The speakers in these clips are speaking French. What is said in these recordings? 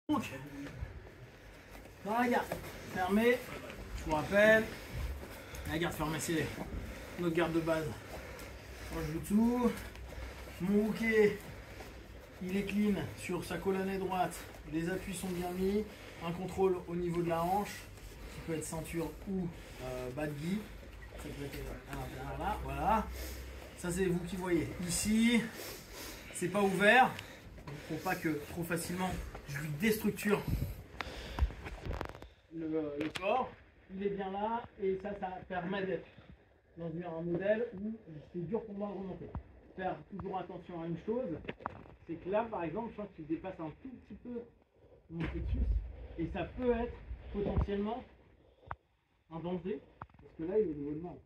Donc, dans la garde fermée, je vous rappelle, la garde fermée c'est notre garde de base. Moi je joue tout. Mon hooké, il est clean sur sa colonnette droite. Les appuis sont bien mis. Un contrôle au niveau de la hanche, qui peut être ceinture ou bas de gui. Ça peut être à l'intérieur là, voilà. Ça c'est vous qui voyez. Ici, c'est pas ouvert. Pour pas que trop facilement je lui déstructure le corps. Il est bien là et ça permet d'être dans un modèle où c'est dur pour moi de remonter. Faire toujours attention à une chose, c'est que là par exemple, je pense qu'il dépasse un tout petit peu mon plexus et ça peut être potentiellement un danger parce que là il est au niveau de mal.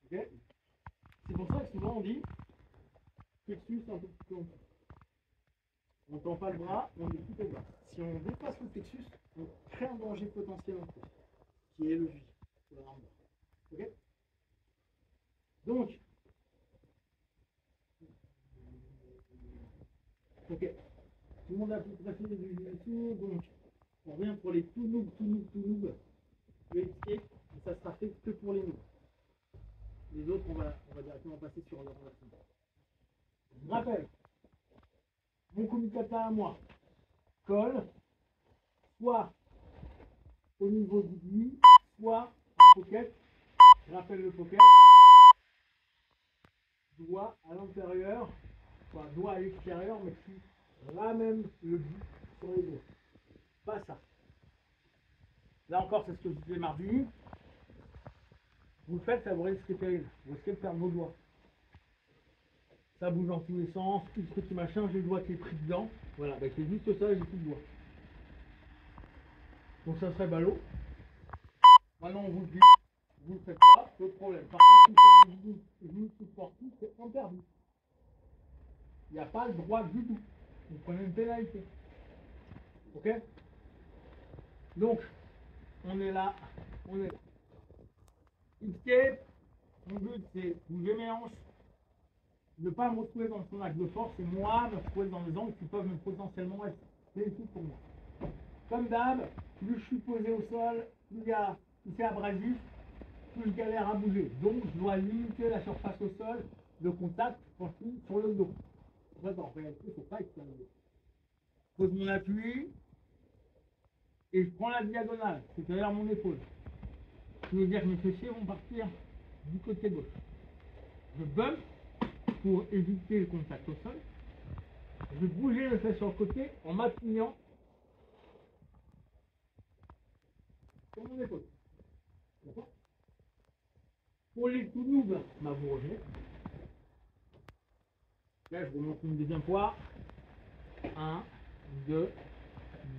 Okay, c'est pour ça que souvent on dit plexus un peu plus long. On ne tend pas le bras, on est tout au bas. Si on dépasse le plexus, on crée un danger potentiel en plus, qui est le J. Ok. Donc, ok. Tout le monde a pu tracer les jiu-jitsu, donc on revient pour les tout noobs. Le escape, ça sera fait que pour les noobs. Les autres, on va directement passer sur le renversement. Je rappelle, mon kumikata à moi, colle, soit au niveau du gui, soit en pocket. Je rappelle le pocket. Doigt à l'intérieur, soit doigt à l'extérieur, mais qui ramène le but sur les doigts. Pas ça. Là encore, c'est ce que je disais mardi. Vous le faites, ça vous risque terrible. Vous risquez de perdre vos doigts. Ça bouge dans tous les sens, tout ce petit machin, j'ai le doigt qui est pris dedans. Voilà, ben c'est juste ça, j'ai plus de doigt. Donc ça serait ballot. Maintenant on vous le dit, vous ne le faites pas, pas de problème. Par contre, si vous faites du jiu-jitsu sportif, c'est interdit. Il n'y a pas le droit du tout. Vous prenez une pénalité. Ok? Donc, on est là. On est là. Escape, mon but c'est bouger mes hanches, ne pas me retrouver dans son axe de force et moi me retrouver dans les angles qui peuvent me potentiellement être bénéfiques pour moi. Comme d'hab, plus je suis posé au sol, plus c'est abrasif, plus je galère à bouger. Donc je dois limiter la surface au sol de contact quand je suis sur le dos. En réalité, il ne faut pas être sur le dos. Je pose mon appui et je prends la diagonale, c'est-à-dire mon épaule. Ce qui veut dire que mes fessiers vont partir du côté gauche. Je bump pour éviter le contact au sol. Je vais bouger le fessier sur le côté en m'appuyant sur mon épaule. D'accord? Pour les tout noobs, vous revenez. Là, je remonte une deuxième fois. 1, 2,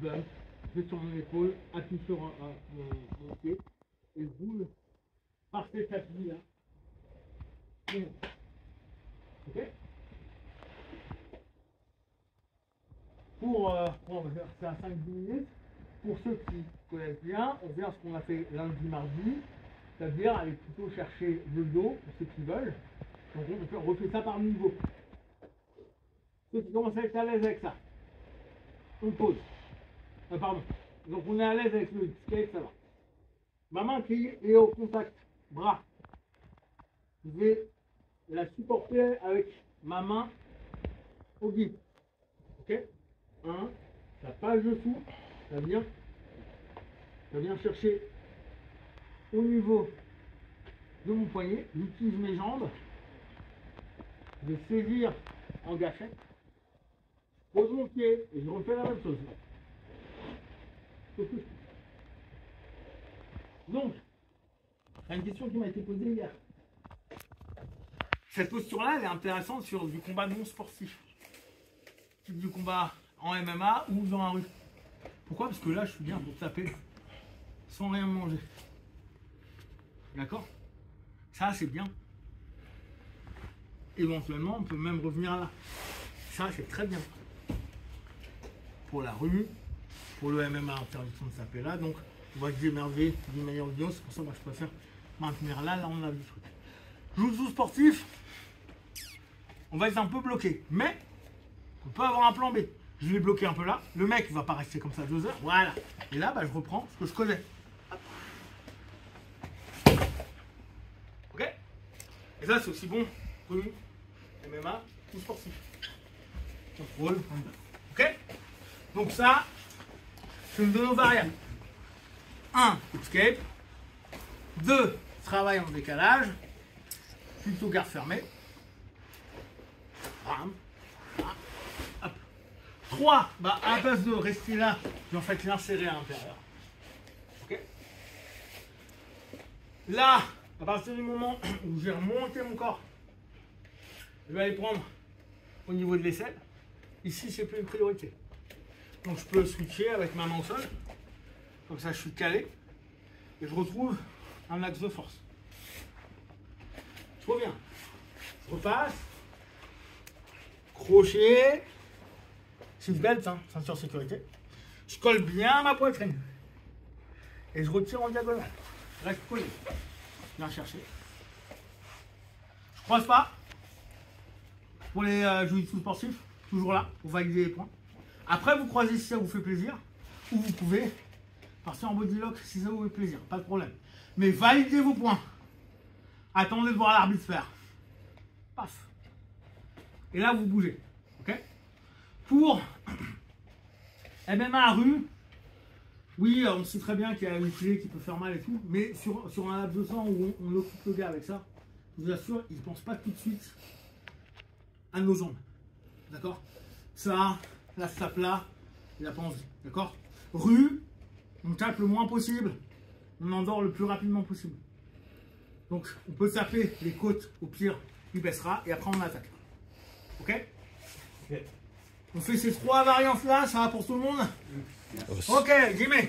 bump. Je vais sur mon épaule, appuie sur mon pied et je bouge par cet appui-là. Ok? On va faire ça à 5-10 minutes. Pour ceux qui connaissent bien, on vient ce qu'on a fait lundi, mardi, c'est-à-dire aller plutôt chercher le dos pour ceux qui veulent. Donc on refait ça par niveau. Ceux qui commencent à être à l'aise avec ça, on pose. Pardon. Donc on est à l'aise avec le skate, ça va. Ma main qui est au contact, bras. Je vais la supporter avec ma main au guide. Ok? 1, ça passe dessous, ça vient chercher au niveau de mon poignet, j'utilise mes jambes, je vais saisir en gâchette, je pose mon pied et je refais la même chose. Donc, il y a une question qui m'a été posée hier. Cette posture-là, elle est intéressante sur du combat non sportif. Type du combat en MMA ou dans la rue. Pourquoi? Parce que là, je suis bien pour taper sans rien manger. D'accord? Ça, c'est bien. Éventuellement, on peut même revenir là. Ça, c'est très bien. Pour la rue, pour le MMA, interdiction de taper là. Donc, on va se démerder d'une manière vidéo. C'est pour ça que moi, je préfère maintenir là. Là, on a vu le truc. Jiu-jitsu sportif, on va être un peu bloqué. Mais, on peut avoir un plan B. Je vais bloquer un peu là. Le mec va pas rester comme ça 2 heures. Voilà. Et là, bah, je reprends ce que je connais. Hop. Ok. Et ça, c'est aussi bon pour nous. MMA ou sportif. Contrôle. Ok. Donc ça, c'est une de nos variables. 1. Escape. 2. Travail en décalage. Plutôt garde fermée. Bam. 3, bah à la place de rester là, je vais en fait l'insérer à l'intérieur. Ok. Là, à partir du moment où j'ai remonté mon corps, je vais aller prendre au niveau de l'aisselle. Ici, c'est plus une priorité. Donc je peux switcher avec ma main au sol. Comme ça, je suis calé. Et je retrouve un axe de force. Je reviens. Je repasse. Crochet. Seatbelt, hein, ceinture sécurité. Je colle bien ma poitrine. Et je retire en diagonale. Reste collé. Viens chercher. Je croise pas. Pour les jiu-jitsu sportifs, toujours là, pour valider les points. Après, vous croisez si ça vous fait plaisir. Ou vous pouvez partir en body lock si ça vous fait plaisir. Pas de problème. Mais validez vos points. Attendez de voir l'arbitre faire. Paf. Et là, vous bougez. Ok? Pour MMA à rue, oui, on sait très bien qu'il y a une clé qui peut faire mal et tout, mais sur un laps de temps où on occupe le gars avec ça, je vous assure, il ne pense pas tout de suite à nos jambes. D'accord? Ça, là, ce tape-là, il n'a pas envie. D'accord? Rue, on tape le moins possible, on endort le plus rapidement possible. Donc, on peut taper les côtes, au pire, il baissera, et après on attaque. Ok? On fait ces 3 variantes là, ça va pour tout le monde? Ok, Jimmy.